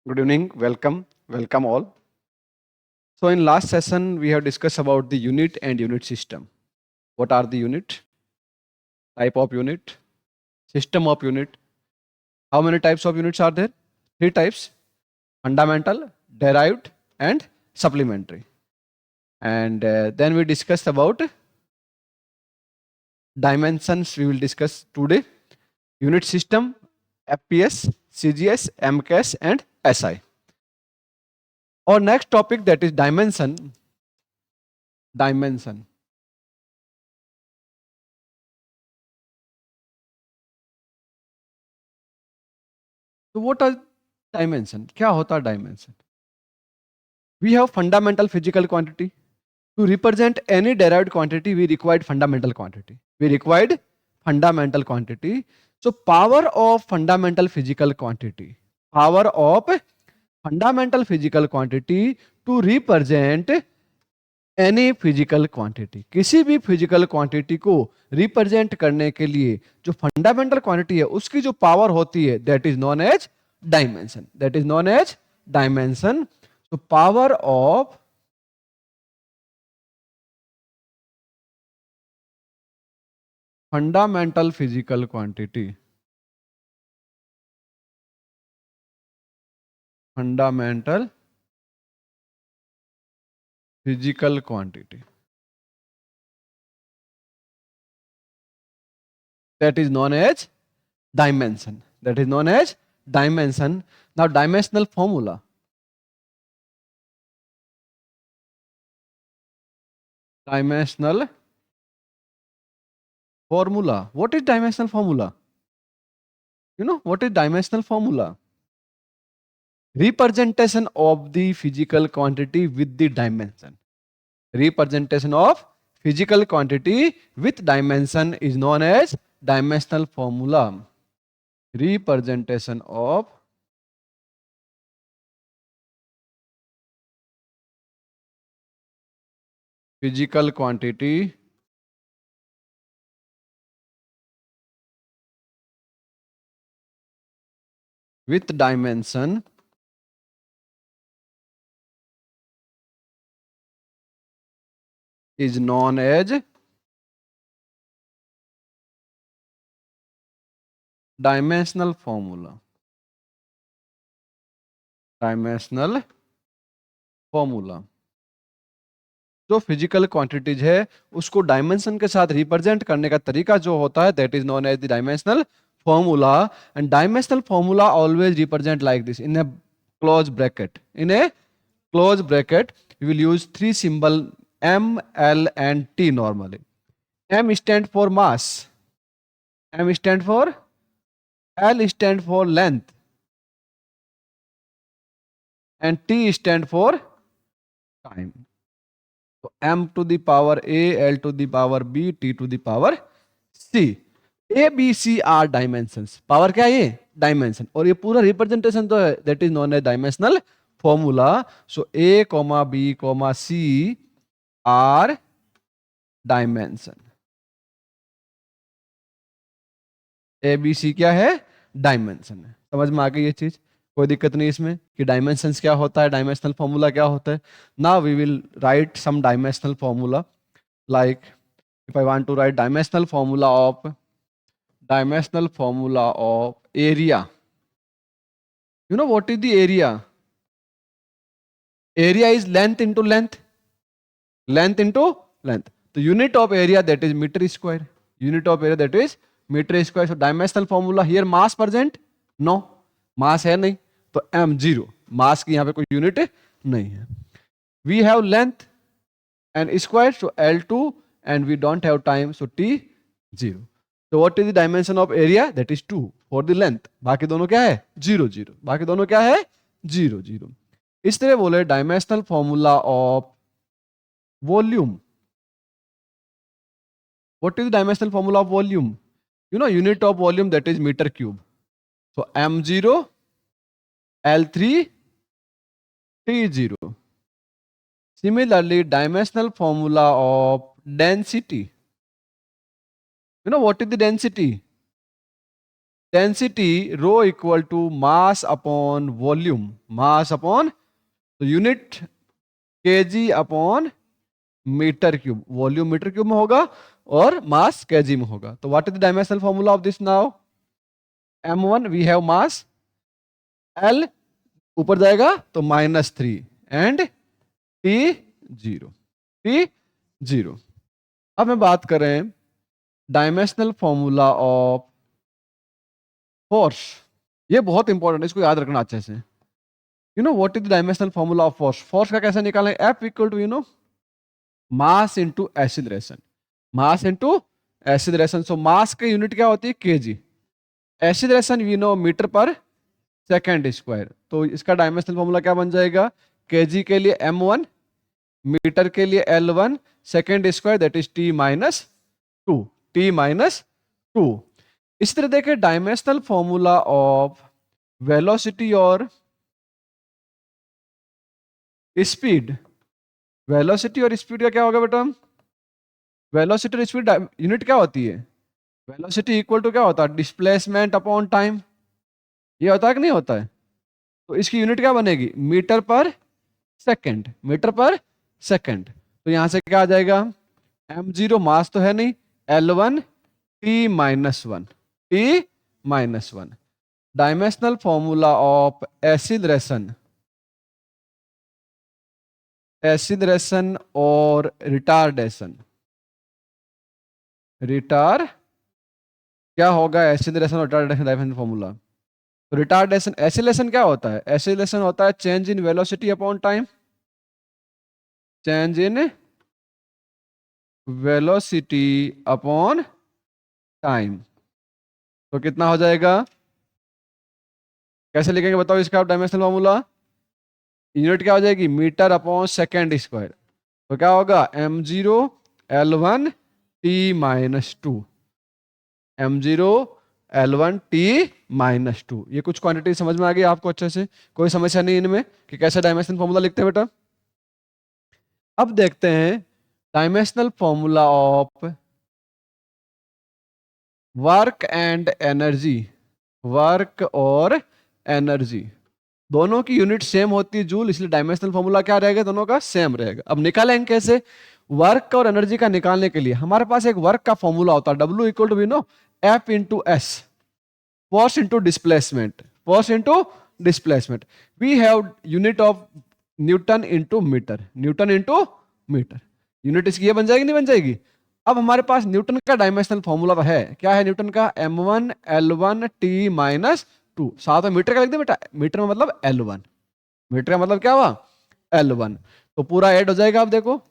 Good evening. Welcome all. So in last session, we have discussed about the unit and unit system. What are the unit? Type of unit, system of unit. How many types of units are there? Three types: fundamental, derived, and supplementary. And then we discussed about dimensions. We will discuss today: unit system, FPS, CGS, MKS, and SI. Our next topic, that is dimension. Dimension. So what are dimension? क्या होता है dimension? We have fundamental physical quantity. To represent any derived quantity, we required fundamental quantity. We required fundamental quantity. So power of fundamental physical quantity. Power of fundamental physical quantity to represent any physical quantity, किसी भी physical quantity को represent करने के लिए जो fundamental quantity है उसकी जो पावर होती है that is known as dimension. That is known as dimension. तो power of fundamental physical quantity, fundamental physical quantity, that is known as dimension. That is known as dimension. Now dimensional formula. Dimensional formula. What is dimensional formula? You know what is dimensional formula? Representation of the physical quantity with the dimension. Representation of physical quantity with dimension is known as dimensional formula. Representation of physical quantity with dimension is known as dimensional formula. Dimensional formula. जो physical quantities है उसको dimension के साथ represent करने का तरीका जो होता है that is known as the dimensional formula. And dimensional formula always represent like this in a close bracket. In a close bracket you will use three symbol M, L and T normally. M stand for mass, M stand for, L stand for length, and T stand for time. So M to the power A, L to the power B, T to the power C. A, B, C are dimensions. Power क्या है ये? Dimension. और ये पूरा representation तो है that is known as dimensional formula. So A, B, C are dimension. A B C क्या है? डायमेंशन है. समझ में आ गई ये चीज? कोई दिक्कत नहीं इसमें कि डायमेंशंस क्या होता है, डायमेंशनल फॉर्मूला क्या होता है. Now we will write some dimensional formula. Like if I want to write dimensional formula of area. You know what is the area? Area is length into length. Length into length. The unit of area that is meter square. Unit of area that is meter square. So dimensional formula here mass present? No. Mass है नहीं. तो m 0. Mass की यहाँ पे कोई unit नहीं है. We have length and square, so L2, and we don't have time, so T 0. So what is the dimension of area? That is 2 for the length. बाकी दोनों क्या है? 0 0. बाकी दोनों क्या है? 0 0. इस तरह बोले dimensional formula of volume. What is the dimensional formula of volume? You know unit of volume that is meter cube. So M0, L3, T0. Similarly, dimensional formula of density. You know what is the density? Density rho equal to mass upon volume, mass upon, तो unit KG upon metre cube, volume metre cube में होगा और mass KG में होगा। तो what is the dimensional formula of this now? m1 we have mass, l ऊपर जाएगा तो -3 एंड t 0, t 0। अब मैं बात करें डायमेंशनल फॉर्मूला ऑफ फोर्स, ये बहुत इंपॉर्टेंट है, इसको याद रखना अच्छे से। You know what is the dimensional formula of force? Force का कैसे निकालें? F equal to mass into acceleration, mass into acceleration. So mass की यूनिट क्या होती है? KG. Acceleration we know metre per second square. तो इसका डायमेंशनल फॉर्मूला क्या बन जाएगा? केजी के लिए m1, मीटर के लिए l1, second square that is t minus to, t minus to. इस तरह देखें डायमेंशनल फॉर्मूला ऑफ वेलोसिटी और स्पीड, वेलोसिटी और स्पीड का क्या होगा बेटा? वेलोसिटी और स्पीड यूनिट क्या होती है? वेलोसिटी इक्वल टू क्या होता है? Displacement upon time. ये होता है कि नहीं होता है? तो इसकी यूनिट क्या बनेगी? मीटर पर सेकंड, मीटर पर सेकंड। तो यहां से क्या आ जाएगा? m0 मास तो है नहीं, l1 t minus one, t minus one. Dimensional formula of acceleration, acceleration और रिटार्डेशन, रिटार क्या होगा? एक्सीलरेशन और रिटार्डेशन डायमेंशनल फॉर्मूला। तो रिटार्डेशन, एक्सीलरेशन क्या होता है? एक्सीलरेशन होता है change in velocity upon time, change in velocity upon time. तो कितना हो जाएगा? कैसे लिखेंगे बताओ इसका डायमेंशनल फॉर्मूला? यूनिट क्या हो जाएगी? Metre upon second square. तो क्या होगा? m0 l1 t minus two, m0 l1 t minus two. ये कुछ क्वांटिटी समझ में आ गई आपको अच्छे से? कोई समस्या नहीं इनमें कि कैसे डायमेंशनल फॉर्मूला लिखते हैं बेटा? अब देखते हैं dimensional formula of work and energy, work और एनर्जी दोनों की यूनिट सेम होती है जूल, इसलिए डायमेंशनल फॉर्मूला क्या रहेगा? दोनों का सेम रहेगा। अब निकालेंगे कैसे? वर्क और एनर्जी का निकालने के लिए हमारे पास एक वर्क का फॉर्मूला होता है, W equal to we know F into S, force into displacement, force into displacement. We have unit of newton into metre, newton into metre. Unit इसकी ये बन जाएगी नहीं बन जाएगी? अब हमारे पास न्यूटन का डायमेंशनल फॉर्मूला तो है, क्या है न्यूटन का? m1 l1 t minus to. साथ में मीटर का लिख दे बेटा, मीटर में मतलब l1, मीटर का मतलब क्या हुआ? l1। तो पूरा ऐड हो जाएगा। आप देखो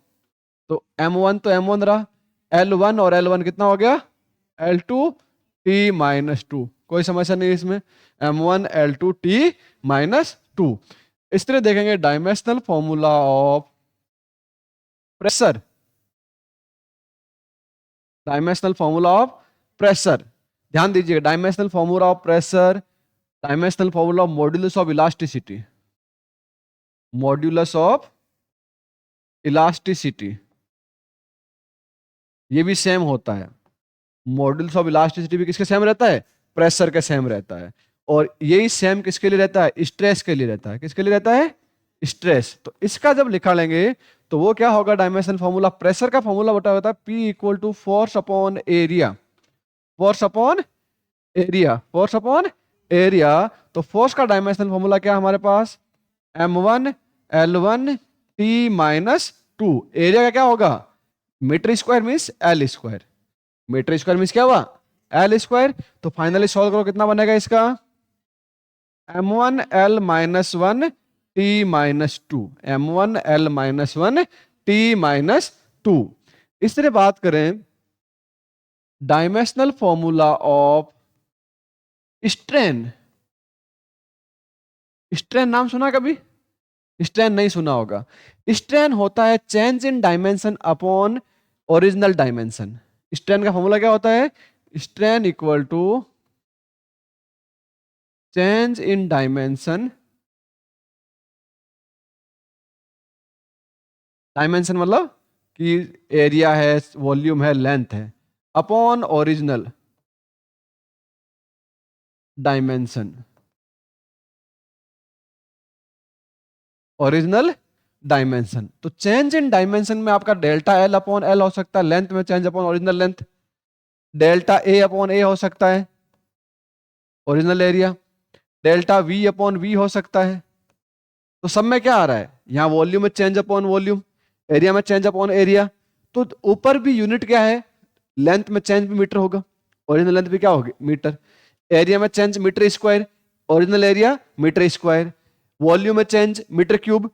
तो m1 तो m1 रहा, l1 और l1 कितना हो गया? l2 t minus to. कोई समस्या नहीं इसमें, m1 l2 t minus to. इस तरह देखेंगे dimensional formula of pressure, dimensional formula of pressure. ध्यान दीजिए dimensional formula of pressure, dimensional formula of modulus of elasticity, modulus of elasticity ये भी सेम होता है। मॉड्यूलस ऑफ इलास्टिसिटी भी किसके सेम रहता है? प्रेशर के सेम रहता है। और यही सेम किसके लिए रहता है? स्ट्रेस के लिए रहता है। किसके लिए रहता है? स्ट्रेस। तो इसका जब लिखा लेंगे तो वो क्या होगा? डायमेंशनल फॉर्मूला प्रेशर का फॉर्मूला बता होता है P equal to force upon area, force upon area, force upon area. तो फोर्स का डायमेंशनल फॉर्मूला क्या है हमारे पास? m1 l1 t minus two. Area का क्या होगा? Metre square means l square, metre square means क्या हुआ? l square. तो फाइनली सॉल्व करो कितना बनेगा इसका? m1 l minus one t minus two, m1 l minus one t minus to. इस तरह बात करें dimensional formula of strain, strain नाम सुना कभी? स्ट्रेन नहीं सुना होगा। स्ट्रेन होता है change in dimension upon original dimension. Strain का फॉर्मूला क्या होता है? Strain equal to change in dimension, dimension मतलब कि एरिया है, वॉल्यूम है, लेंथ है, upon original, dimension, original dimension. तो चेंज इन डायमेंशन में आपका डेल्टा एल अपॉन एल हो सकता है, लेंथ में change upon original length. Delta A upon A हो सकता है, original area. Delta V upon V हो सकता है। तो सब में क्या आ रहा है, यहाँ वॉल्यूम में चेंज अपॉन वॉल्यूम, एरिया में चेंज अपॉन एरिया। तो ऊपर भी यूनिट क्या है, लेंथ में चेंज भी मीटर होगा, ओरिजिनल लेंथ भी क्या होगी मीटर। एरिया में change metre square, original area metre square. Volume में change metre cube,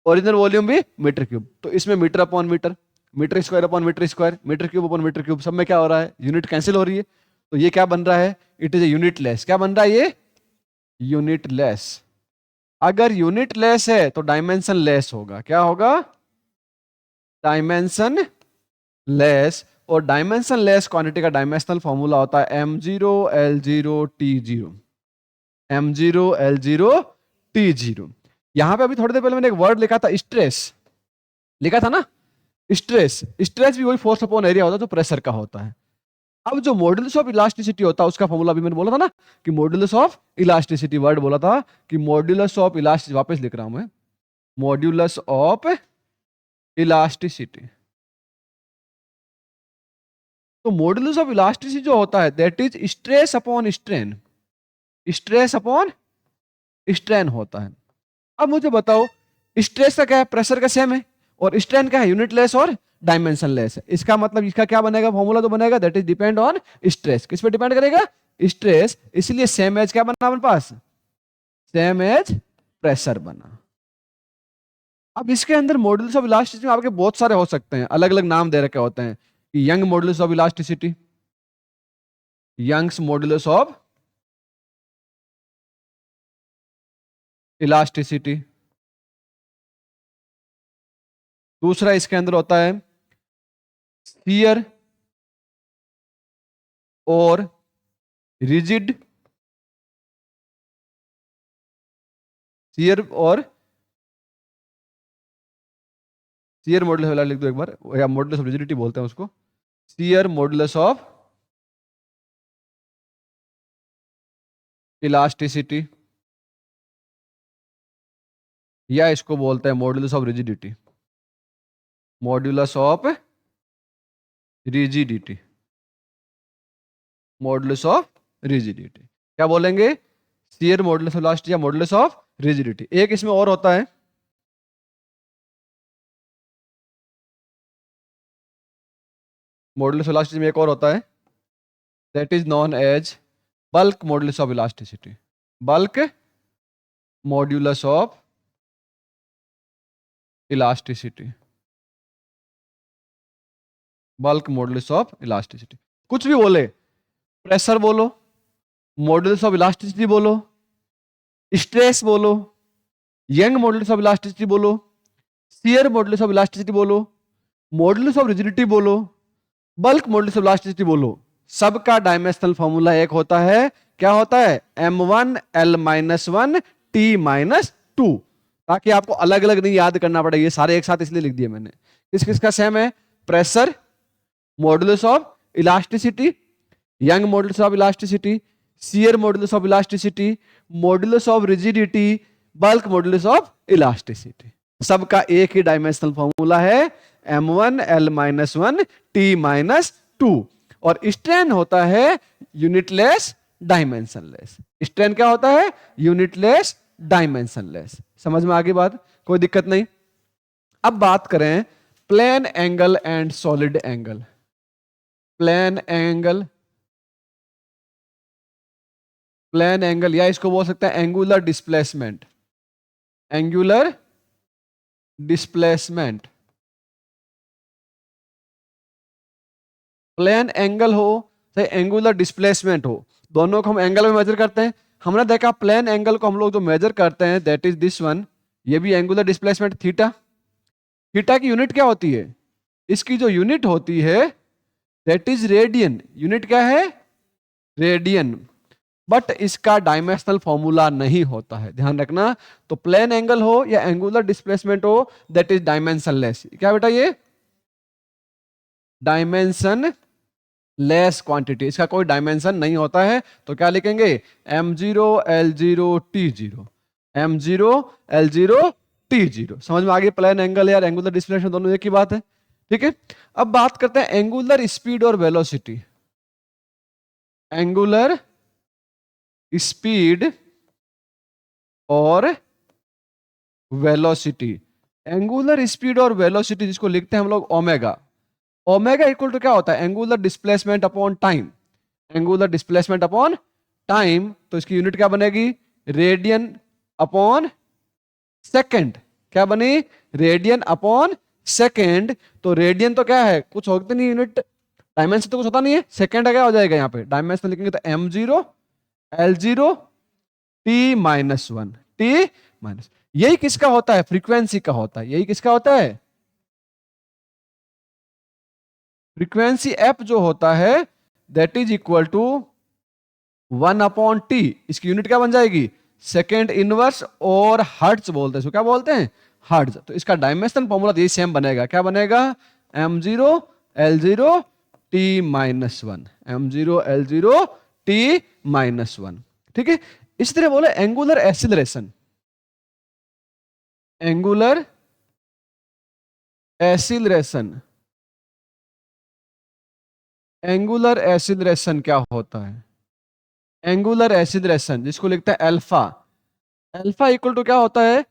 original volume भी मीटर क्यूब। तो इसमें metre upon metre, metre square upon metre square, metre cube upon metre cube, सब में क्या हो रहा है, यूनिट कैंसिल हो रही है। तो ये क्या बन रहा है, it is a unit less. क्या बन रहा है ये, यूनिट लेस। अगर यूनिट लेस है तो डायमेंशन लेस होगा। क्या होगा, डायमेंशन लेस। और डायमेंशन लेस क्वांटिटी का डायमेंशनल फॉर्मूला होता है m0 L0 T0, m0 L0 T0। यहां पे अभी थोड़ी देर पहले मैंने एक वर्ड लिखा था, स्ट्रेस लिखा था ना। स्ट्रेस, स्ट्रेस भी वही फोर्स अपॉन एरिया होता है जो प्रेशर का होता है। अब जो मॉड्यूलस ऑफ इलास्टिसिटी होता है उसका फॉर्मूला भी मैंने बोला था ना, कि मॉड्यूलस ऑफ इलास्टिसिटी, वर्ड बोला था कि मॉड्यूलस ऑफ इलास्टिसिटी, वापस लिख रहा हूं मैं, मॉड्यूलस ऑफ इलास्टिसिटी। तो मॉड्यूलस ऑफ इलास्टिसिटी जो होता है that is stress upon strain, stress upon strain होता है। अब मुझे बताओ, स्ट्रेस का क्या है, प्रेशर का सेम है, और स्ट्रेन का है यूनिट लेस और डायमेंशन लेस है। इसका मतलब इसका क्या बनेगा, फॉर्मूला तो बनेगा that is depend on stress. किस पे डिपेंड करेगा, स्ट्रेस। इसलिए सेम एज क्या बना हमारे पास, सेम एज प्रेशर बना। अब इसके अंदर मॉड्यूलस ऑफ इलास्टिसिटी आपके बहुत सारे हो सकते हैं, अलग अलग नाम दे रखे होते हैं कि Young modulus of elasticity, Young's modulus of elasticity. दूसरा इसके अंदर होता है शियर और रिजिड, शियर और शियर मॉडुलस वाला लिख दो एक बार, या मॉडुलस ऑफ रिजिडिटी बोलते हैं उसको, शियर मॉडुलस ऑफ इलास्टिसिटी, या इसको बोलते हैं modulus of rigidity, modulus of rigidity, modulus of rigidity. क्या बोलेंगे, शियर मॉडुलस ऑफ इलास्टिसिटी या मॉडुलस ऑफ रिजिडिटी। एक इसमें और होता है, मॉडुलस ऑफ इलास्टिसिटी में एक और होता है that is known as bulk modulus of elasticity, bulk modulus of elasticity, bulk modulus of elasticity. कुछ भी बोले, प्रेशर बोलो, मॉडुलस ऑफ इलास्टिसिटी बोलो, स्ट्रेस बोलो, यंग मॉडुलस ऑफ इलास्टिसिटी बोलो, शियर मॉडुलस ऑफ इलास्टिसिटी बोलो, मॉडुलस ऑफ रिजिडिटी बोलो, bulk modulus of elasticity बोलो, सबका डायमेंशनल फॉर्मूला एक होता है। क्या होता है, m1L-1T-2, ताकि आपको अलग अलग नहीं याद करना पड़े, ये सारे एक साथ इसलिए लिख दिए मैंने। किस किस का सेम है, pressure, modulus of elasticity, young modulus of elasticity, shear modulus of elasticity, modulus of rigidity, bulk modulus of elasticity. सबका एक ही डायमेंशनल फॉर्मूला है, m1L-1T-2। और स्ट्रेन होता है यूनिटलेस डायमेंशनलेस। स्ट्रेन क्या होता है, यूनिटलेस डायमेंशनलेस। समझ में आगे बात, कोई दिक्कत नहीं। अब बात करें plane angle and solid angle. Plane angle, plane angle, या इसको बोल सकते हैं angular displacement, angular displacement. Plane angle हो चाहे एंगुलर डिस्प्लेसमेंट हो, दोनों को हम एंगल में मेजर करते हैं। हमने देखा प्लेन एंगल को हम लोग जो मेजर करते हैं दैट इज दिस वन, ये भी एंगुलर डिस्प्लेसमेंट थीटा। थीटा की यूनिट क्या होती है, इसकी जो यूनिट होती है दैट इज रेडियन। यूनिट क्या है, रेडियन। बट इसका डायमेंशनल फॉर्मूला नहीं होता है, ध्यान रखना। तो प्लेन एंगल हो या एंगुलर डिस्प्लेसमेंट हो दैट इज डायमेंशनलेस। क्या बेटा, ये डायमेंशन लेस क्वांटिटी, इसका कोई डायमेंशन नहीं होता है, तो क्या लिखेंगे, m0 l0 t0, m0 l0 t0। समझ में आ गई, प्लेन एंगल यार एंगुलर डिस्प्लेसमेंट दोनों एक ही बात है। ठीक है, अब बात करते हैं एंगुलर स्पीड और वेलोसिटी। एंगुलर स्पीड और वेलोसिटी, एंगुलर स्पीड और वेलोसिटी जिसको लिखते हैं हम लोग ओमेगा। ओमेगा इक्वल टू क्या होता है, angular displacement upon time. Angular displacement upon time, तो इसकी यूनिट क्या बनेगी, रेडियन अपॉन सेकेंड। क्या बनी, रेडियन अपॉन सेकेंड। तो रेडियन तो क्या है, कुछ होती नहीं यूनिट, डायमेंशन तो कुछ होता नहीं है, सेकेंड का क्या हो जाएगा, यहाँ पे डायमेंशन लिखेंगे तो m0 l0 t-1, t minus, यही किसका होता है, फ्रीक्वेंसी का होता है। यही किसका होता है, फ्रीक्वेंसी f जो होता है that is equal to 1/t। इसकी यूनिट क्या बन जाएगी, सेकेंड इनवर्स, और हर्ट्ज बोलते हैं इसको, क्या बोलते हैं, हर्ट्ज। तो इसका डायमेंशन फॉर्मूला यही सेम बनेगा, क्या बनेगा, m0 l0 t-1, m0 l0 t-1। ठीक है, इस तरह बोले angular acceleration. Angular acceleration, angular acceleration क्या होता है, एंगुलर एसिलरेशन जिसको लिखते हैं अल्फा। अल्फा इक्वल टू क्या होता है,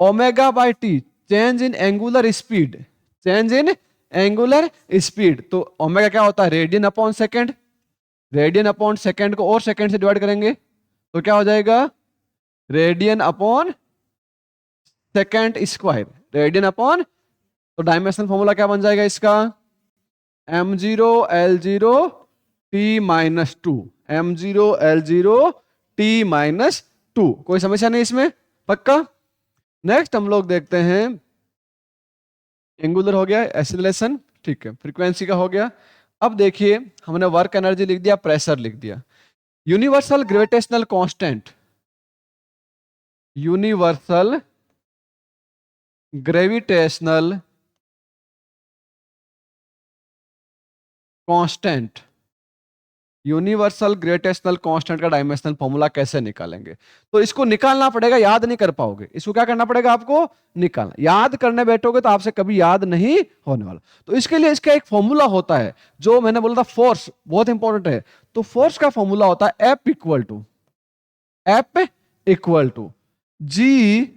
omega by T, change in angular speed, change in angular speed. तो ओमेगा क्या होता है, radian upon second, radian upon second को और सेकेंड से डिवाइड करेंगे तो क्या हो जाएगा, radian upon second square, radian upon, तो डायमेंशनल फॉर्मूला क्या बन जाएगा इसका, m0 l0 t-2, m0 l0 t-2। कोई समस्या नहीं इसमें, पक्का। नेक्स्ट हम लोग देखते हैं, एंगुलर हो गया, एसिलेशन, ठीक है, फ्रीक्वेंसी का हो गया। अब देखिए हमने वर्क एनर्जी लिख दिया, प्रेशर लिख दिया, universal gravitational constant, universal gravitational constant, universal gravitational constant का डायमेंशनल फॉर्मूला कैसे निकालेंगे, तो इसको निकालना पड़ेगा, याद नहीं कर पाओगे, इसको क्या करना पड़ेगा आपको, निकालना। याद करने बैठोगे तो आपसे कभी याद नहीं होने वाला। तो इसके लिए इसका एक फॉर्मूला होता है, जो मैंने बोला था फोर्स, बहुत इंपॉर्टेंट है। तो फोर्स का फॉर्मूला होता है F equal to G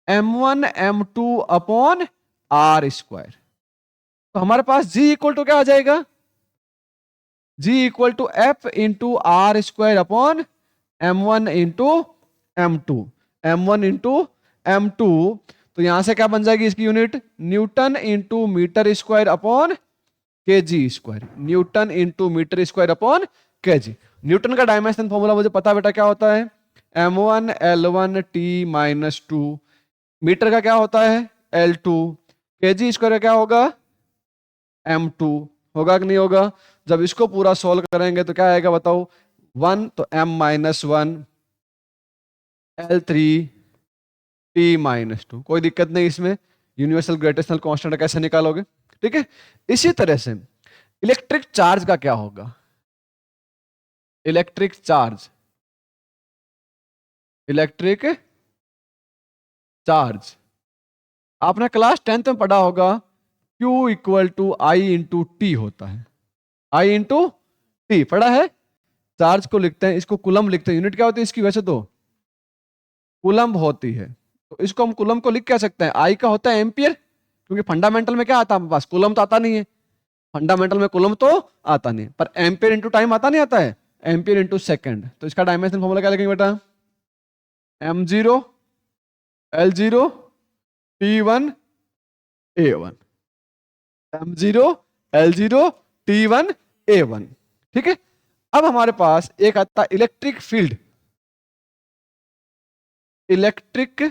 m1 m2 upon R square. तो हमारे पास जी इक्वल टू क्या आ जाएगा, G equal to F into R square upon m1 into m2, m1 into m2। तो यहां से क्या बन जाएगी इसकी unit, newton into metre square upon K G square, newton into metre square upon K G. Newton का dimension formula मुझे पता बेटा क्या होता है, m1 l1 t-2, मीटर का क्या होता है l2, के जी स्क्वायर का क्या होगा m2, होगा कि नहीं होगा। जब इसको पूरा सॉल्व करेंगे तो क्या आएगा बताओ, 1 तो m-1 l3 t-2, कोई दिक्कत नहीं इसमें, यूनिवर्सल ग्रेविटेशनल कांस्टेंट कैसे निकालोगे। ठीक है, इसी तरह से इलेक्ट्रिक चार्ज का क्या होगा, इलेक्ट्रिक चार्ज, इलेक्ट्रिक चार्ज आपने क्लास 10th में पढ़ा होगा, Q equal to I into T होता है, आई इंटू टी पढ़ा है। चार्ज को लिखते हैं, इसको कुलम लिखते हैं, यूनिट क्या होती है इसकी वैसे तो कुलम होती है। तो इसको हम कुलम को लिख क्या सकते हैं, आई का होता है एम्पियर, क्योंकि फंडामेंटल में क्या आता है हमारे पास, कुलम तो आता नहीं है, फंडामेंटल में कुलम तो आता नहीं है, पर एम्पियर इंटू टाइम आता नहीं आता है, एम्पियर इंटू सेकेंड। तो इसका डायमेंशन फॉर्मूला क्या लिखेंगे बेटा, m0 l0 t1 a1, m0 l0 t1 a1। ठीक है, अब हमारे पास एक आता है electric field, electric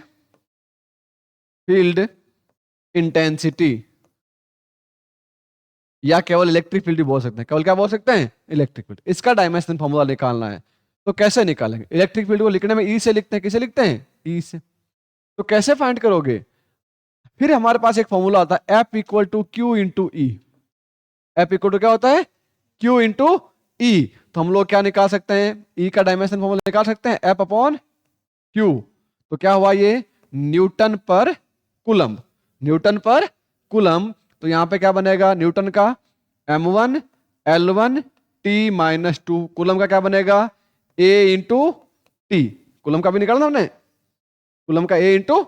field intensity, या केवल इलेक्ट्रिक फील्ड भी बोल सकते हैं, केवल क्या बोल सकते हैं, इलेक्ट्रिक फील्ड। इसका डायमेंशन फॉर्मूला निकालना है, तो कैसे निकालेंगे, इलेक्ट्रिक फील्ड को लिखने में ई से लिखते हैं, किसे लिखते हैं, ई से। तो कैसे फाइंड करोगे, फिर हमारे पास एक फॉर्मूला आता है F equal to Q into E. F equal to क्या होता है, Q इंटू E। तो हम लोग क्या निकाल सकते हैं, E का डायमेंशन फॉर्मूला निकाल सकते हैं, F अपॉन Q। तो क्या हुआ ये, न्यूटन पर कूलम्ब, न्यूटन पर कूलम्ब। तो यहां पे क्या बनेगा, न्यूटन का M1 L1 T minus 2, coulomb का क्या बनेगा, A इंटू टी, कूलम्ब का भी निकालना हमने, कूलम्ब का A इंटू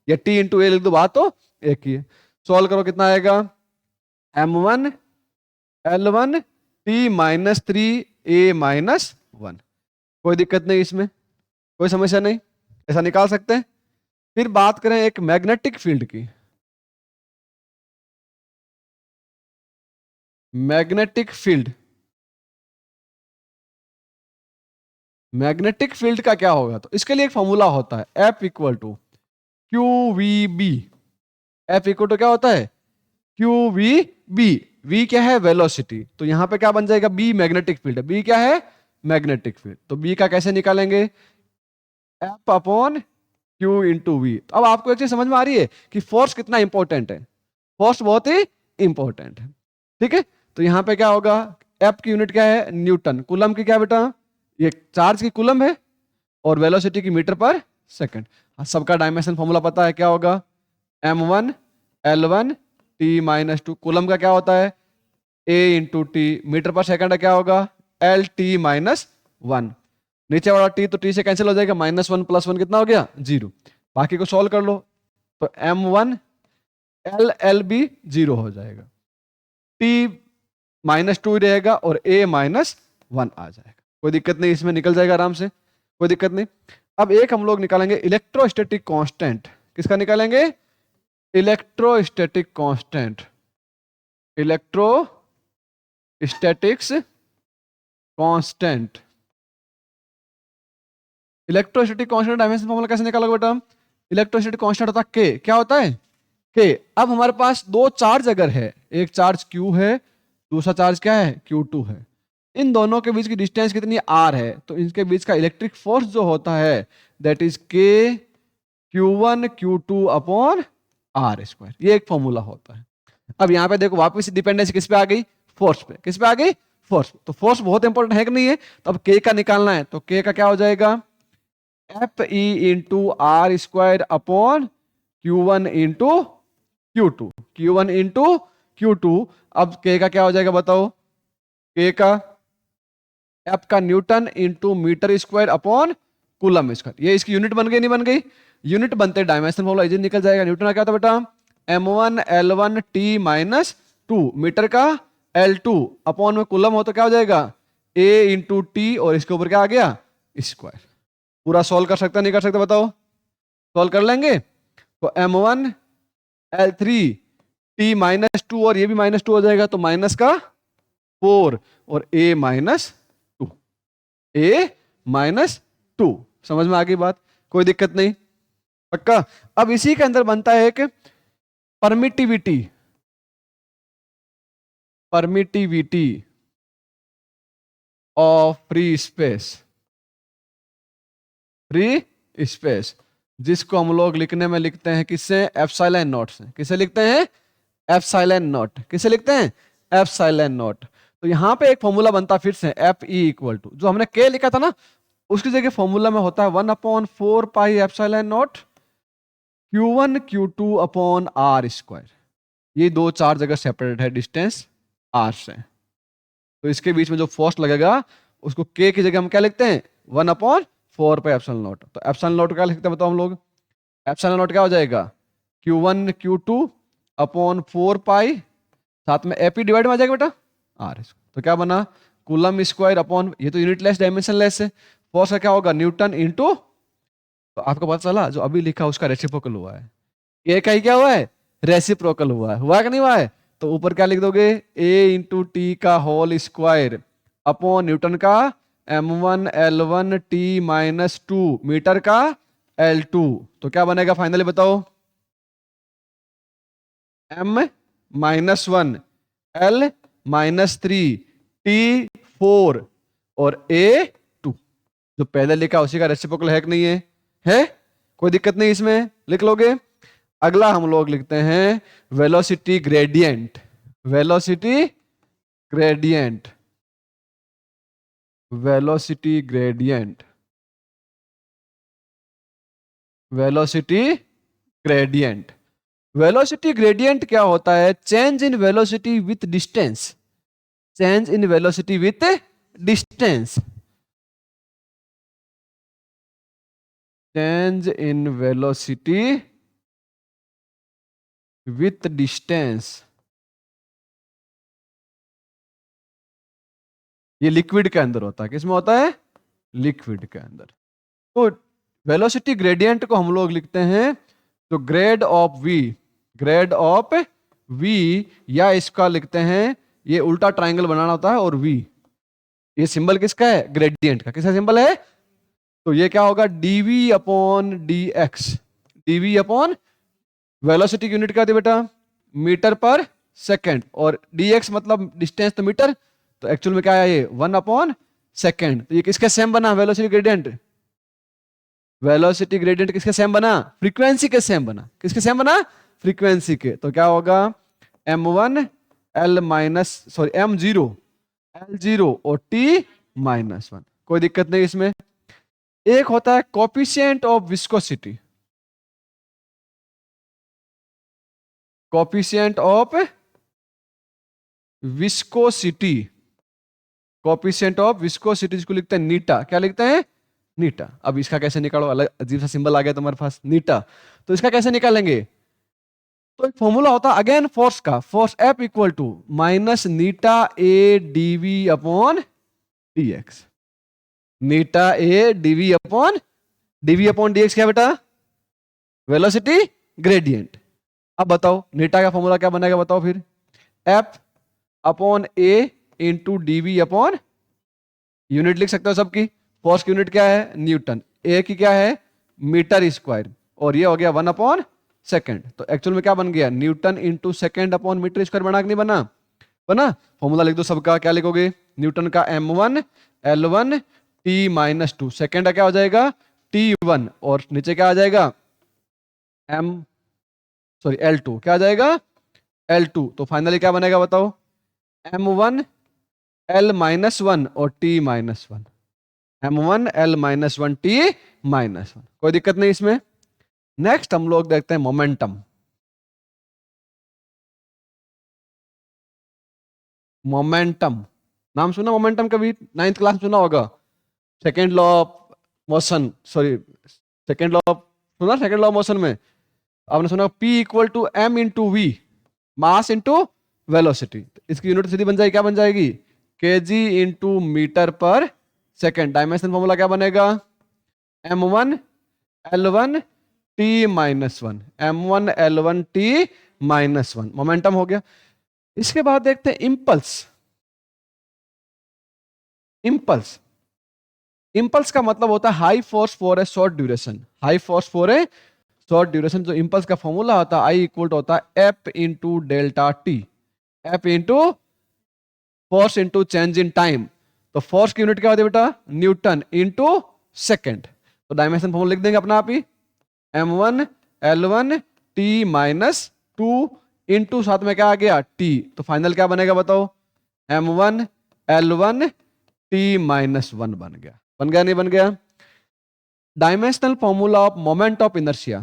या T इंटू A लिख दो, बात तो एक ही है। सॉल्व करो, कितना आएगा, M1 L1 T minus 3 A minus 1। कोई दिक्कत नहीं इसमें, कोई समस्या नहीं, ऐसा निकाल सकते हैं। फिर बात करें एक मैग्नेटिक फील्ड की, मैग्नेटिक फील्ड, मैग्नेटिक फील्ड का क्या होगा, तो इसके लिए एक फॉर्मूला होता है, F equal to Q V B. F equal to क्या होता है, क्यू वी बी। V क्या है, वेलोसिटी, तो यहां पे क्या बन जाएगा, B मैग्नेटिक फील्ड है, B क्या है, मैग्नेटिक फील्ड। तो B का कैसे निकालेंगे, F upon Q into V. अब आपको एक चीज समझ में आ रही है कि फोर्स कितना इंपॉर्टेंट है, फोर्स बहुत ही इंपॉर्टेंट है, ठीक है। तो यहां पे क्या होगा, F की यूनिट क्या है, न्यूटन, कूलम की क्या बेटा, ये चार्ज की कूलम है, और वेलोसिटी की मीटर पर सेकंड। सबका डायमेंशन फॉर्मूला पता है, क्या होगा, M1 L1 T minus 2, coulomb का क्या होता है, A इंटू टी, मीटर पर सेकंड का क्या होगा, LT माइनस 1। नीचे वाला T तो T से कैंसिल हो जाएगा, -1 + 1 कितना हो गया, 0। बाकी को सॉल्व कर लो, तो M1 L भी 0 हो जाएगा, T -2 रहेगा, और A -1 आ जाएगा। कोई दिक्कत नहीं, इसमें निकल जाएगा आराम से, कोई दिक्कत नहीं। अब एक हम लोग निकालेंगे इलेक्ट्रोस्टैटिक कांस्टेंट, किसका निकालेंगे, electrostatic constant, electrostatics constant. Electrostatic constant dimension formula कैसे निकालोगे बेटा, इलेक्ट्रोस्टैटिक कांस्टेंट होता है के, क्या होता है के। अब हमारे पास दो चार्ज अगर है, एक चार्ज Q है, दूसरा चार्ज क्या है, Q2 है, इन दोनों के बीच की डिस्टेंस कितनी R है, तो इनके बीच का इलेक्ट्रिक फोर्स जो होता है दैट इज के Q1 Q2 upon R square, ये एक फॉर्मूला होता है। अब यहाँ पे देखो वापस डिपेंडेंस किस पे आ गई, फोर्स पे, किस पे आ गई, फोर्स। तो फोर्स बहुत इंपॉर्टेंट है कि नहीं है, तो अब के का निकालना है, तो के का क्या हो जाएगा, F E into R square upon Q1 into Q2, Q1 into Q2। अब के का क्या हो जाएगा बताओ, के का F का newton into metre square upon coulomb square. ये इसकी यूनिट बन गई, नहीं बन गई, यूनिट बनते डायमेंशन फॉर्मूला इजी निकल जाएगा। न्यूटन का क्या था बेटा, M1 L1 T minus 2, metre का L2 अपॉन में कूलम हो तो क्या हो जाएगा, A इंटू टी, और इसके ऊपर क्या आ गया, स्क्वायर। पूरा सॉल्व कर सकते नहीं कर सकते बताओ, सॉल्व कर लेंगे। तो M1 L3 T -2, और ये भी -2 हो जाएगा, तो माइनस का 4, और A -2, A -2। समझ में आ गई बात, कोई दिक्कत नहीं, पक्का। अब इसी के अंदर बनता है एक permittivity, permittivity of free space, free space, जिसको हम लोग लिखने में लिखते हैं किससे, एप्सिलॉन नॉट से। किसे लिखते हैं, एप्सिलॉन नॉट, किसे लिखते हैं, एप्सिलॉन नॉट। तो यहां पे एक फॉर्मूला बनता फिर से, एफ ई इक्वल टू, जो हमने के लिखा था ना, उसकी जगह फॉर्मूला में होता है 1/4 pi epsilon nought Q1 Q2 upon R square. ये दो चार्ज अगर सेपरेट है डिस्टेंस r से, तो इसके बीच में जो फोर्स लगेगा उसको k की जगह हम क्या लिखते हैं, 1/4 पाई एप्सिलॉन नॉट। तो एप्सिलॉन नॉट क्या लिखते हैं बताओ हम लोग, एप्सिलॉन नॉट क्या हो जाएगा, Q1 Q2 अपॉन 4 पाई, साथ में AP डिवाइड में आ जाएगा बेटा r। तो क्या बना, कूलम स्क्वायर अपॉन, ये तो यूनिटलेस डायमेंशनलेस है, फोर्स का क्या होगा, न्यूटन इंटू, तो आपको पता चला जो अभी लिखा उसका रेसिप्रोकल हुआ है, ए का ही क्या हुआ है, रेसिप्रोकल हुआ है कि नहीं हुआ है। तो ऊपर क्या लिख दोगे, A इंटू टी का होल स्क्वायर अपॉन न्यूटन का M1 L1 T -2, मीटर का L2। तो क्या बनेगा फाइनली बताओ, M-1 L -3 T4 और A2। जो पहले लिखा उसी का रेसिप्रोकल है कि नहीं है कोई दिक्कत नहीं, इसमें लिख लोगे। अगला हम लोग लिखते हैं velocity gradient, velocity gradient. Velocity gradient, velocity gradient. Velocity gradient क्या होता है? Change in velocity with distance, change in velocity with distance, change in velocity with distance. ये लिक्विड के अंदर होता है। किसमें होता है? लिक्विड के अंदर। तो वेलोसिटी ग्रेडियंट को हम लोग लिखते हैं तो grad of V, grad of V, या इसका लिखते हैं, ये उल्टा ट्रायंगल बनाना होता है, और वी, ये सिंबल किसका है? ग्रेडियंट का। किसका सिंबल है? तो ये क्या होगा? D V upon D X, D V upon, velocity की यूनिट क्या थी बेटा? मीटर पर सेकेंड, और डी एक्स मतलब डिस्टेंस तो मीटर, तो एक्चुअल में क्या है? ये 1/सेकेंड। तो ये किसके सेम बना? वेलोसिटी ग्रेडियंट, वेलोसिटी ग्रेडियंट किसके सेम बना? फ्रीक्वेंसी के सेम बना। किसके सेम बना? फ्रीक्वेंसी के। तो क्या होगा? m1 l minus, sorry m0 l0 और t-1। कोई दिक्कत नहीं इसमें। एक होता है coefficient of viscosity, coefficient of viscosity, coefficient of viscosity, जिसको लिखते हैं नीटा। क्या लिखते हैं? नीटा। अब इसका कैसे निकालो? अलग अजीब सा सिंबल आ गया तुम्हारे पास, नीटा। तो इसका कैसे निकालेंगे? तो एक फॉर्मूला होता है अगेन फोर्स का, force F equal to minus नीटा A D V upon D X, नीटा A D V upon D X. क्या बेटा? Velocity gradient. अब बताओ नीटा का फॉर्मूला क्या बनेगा? बताओ फिर। F अपॉन ए इंटू डीवी अपॉन, यूनिट लिख सकते हो सबकी। फोर्स की यूनिट क्या है? न्यूटन। ए की क्या है? मीटर स्क्वायर, और ये हो गया 1/सेकेंड। तो एक्चुअल में क्या बन गया? Newton into second upon metre square. बना कि नहीं बना? बना। फॉर्मूला लिख दो सबका। क्या लिखोगे? न्यूटन का m1 l1 t-2, सेकेंड का क्या हो जाएगा? t1, और नीचे क्या आ जाएगा? l2, क्या आ जाएगा? l2। तो फाइनली क्या बनेगा बताओ? m1 l-1 और t-1, m1 l-1 t-1। कोई दिक्कत नहीं इसमें। नेक्स्ट हम लोग देखते हैं मोमेंटम। मोमेंटम, नाम सुना मोमेंटम कभी? 9th क्लास में सुना होगा। Second law of motion, sorry, second law of, सुना? सेकेंड लॉ ऑफ मोशन में आपने सुना P equal to m into V, mass into velocity. इसकी यूनिट सीधी बन जाएगी, क्या बन जाएगी? kg into metre per second. Dimension formula क्या बनेगा? m1 l1 t-1, m1 l1 t-1। Momentum हो गया। इसके बाद देखते हैं इंपल्स। इंपल्स, इंपल्स का मतलब होता है high force for a short duration, high force for a short duration. जो इंपल्स का फॉर्मूला होता है आई इक्वल होता है F into delta T, F into force into change in time. तो फोर्स की यूनिट क्या होती है बेटा? Newton into second. तो डायमेंशन फॉर्मूला लिख देंगे अपना आप ही, m1 l1 t-2 इंटू साथ में क्या आ गया? t। तो फाइनल क्या बनेगा बताओ? m1 l1 t-1 बन गया। बन गया नहीं बन गया? Dimensional formula of moment of inertia,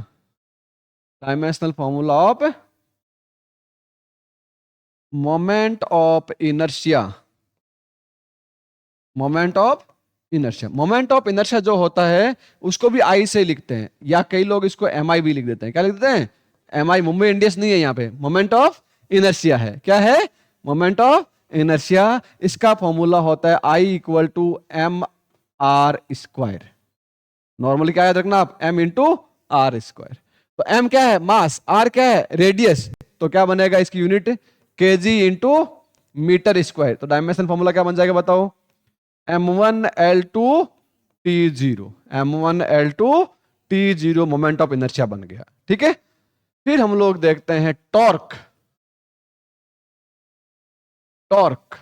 dimensional formula of moment of inertia, moment of inertia. Moment of inertia जो होता है उसको भी आई से लिखते हैं, या कई लोग इसको एम भी लिख देते हैं। क्या लिख देते हैं? एम आई। मुंबई इंडियंस नहीं है यहाँ पे, मोमेंट ऑफ इनर्शिया है। क्या है? Moment of inertia. इसका फॉर्मूला होता है I equal to M R square. Normally क्या याद रखना आप? m into R square. तो m क्या है? मास। r क्या है? रेडियस। तो क्या बनेगा इसकी unit? kg into metre square. तो डायमेंशन फॉर्मूला क्या बन जाएगा बताओ? m1 l2 t0, m1 l2 t0 moment of inertia बन गया। ठीक है। फिर हम लोग देखते हैं टॉर्क। टॉर्क,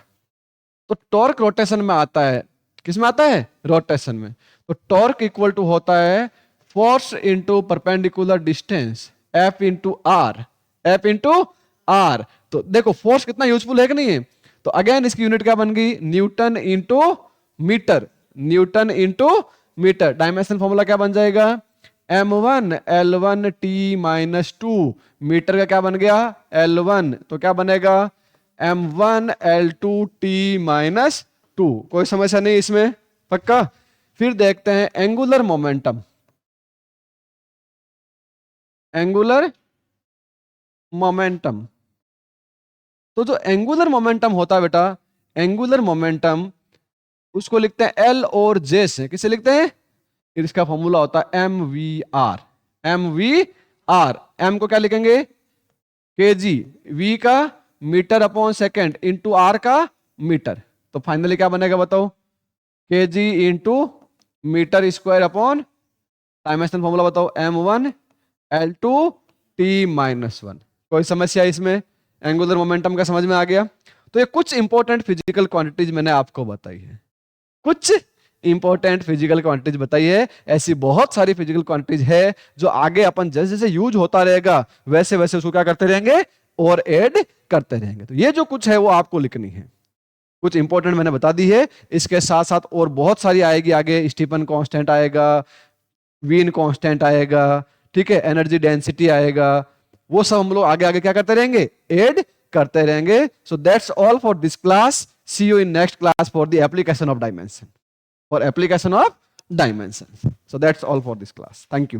तो टॉर्क रोटेशन में आता है। किस में आता है? रोटेशन में। तो टॉर्क इक्वल टू होता है force into perpendicular distance, F into R, F into R. तो देखो फोर्स कितना यूजफुल है कि नहीं है? तो अगेन इसकी यूनिट क्या बन गई? Newton into metre, newton into metre. Dimension formula क्या बन जाएगा, m1 L1 T minus 2, metre का क्या बन गया L1, तो क्या बनेगा m1 L2 T माइनस 2। कोई समस्या नहीं इसमें, पक्का। फिर देखते हैं एंगुलर मोमेंटम, एंगुलर मोमेंटम। तो जो एंगुलर मोमेंटम होता है बेटा, एंगुलर मोमेंटम उसको लिखते हैं एल और जे से। किसे लिखते हैं, इसका फॉर्मूला होता है M V R. M V R, M को क्या लिखेंगे केजी, वी का metre upon second, into R का मीटर। तो फाइनली क्या बनेगा बताओ, K G into metre square upon dimension formula बताओ m1 L2 T माइनस 1। कोई समस्या इसमें, एंगुलर मोमेंटम का समझ में आ गया। तो ये कुछ इंपॉर्टेंट फिजिकल क्वांटिटीज मैंने आपको बताई है, कुछ इंपॉर्टेंट फिजिकल क्वांटिटीज बताई है। ऐसी बहुत सारी फिजिकल क्वांटिटीज है जो आगे अपन जैसे जैसे यूज होता रहेगा वैसे वैसे उसको क्या करते रहेंगे, और ऐड करते रहेंगे। तो ये जो कुछ है वो आपको लिखनी है, कुछ इंपॉर्टेंट मैंने बता दी है। इसके साथ साथ और बहुत सारी आएगी आगे, स्टीफन कांस्टेंट आएगा, वीन कांस्टेंट आएगा, ठीक है, एनर्जी डेंसिटी आएगा, वो सब हम लोग आगे आगे क्या करते रहेंगे, ऐड करते रहेंगे। So that's all for this class, see you in next class for the application of dimension, for application of dimensions. So that's all for this class. Thank you.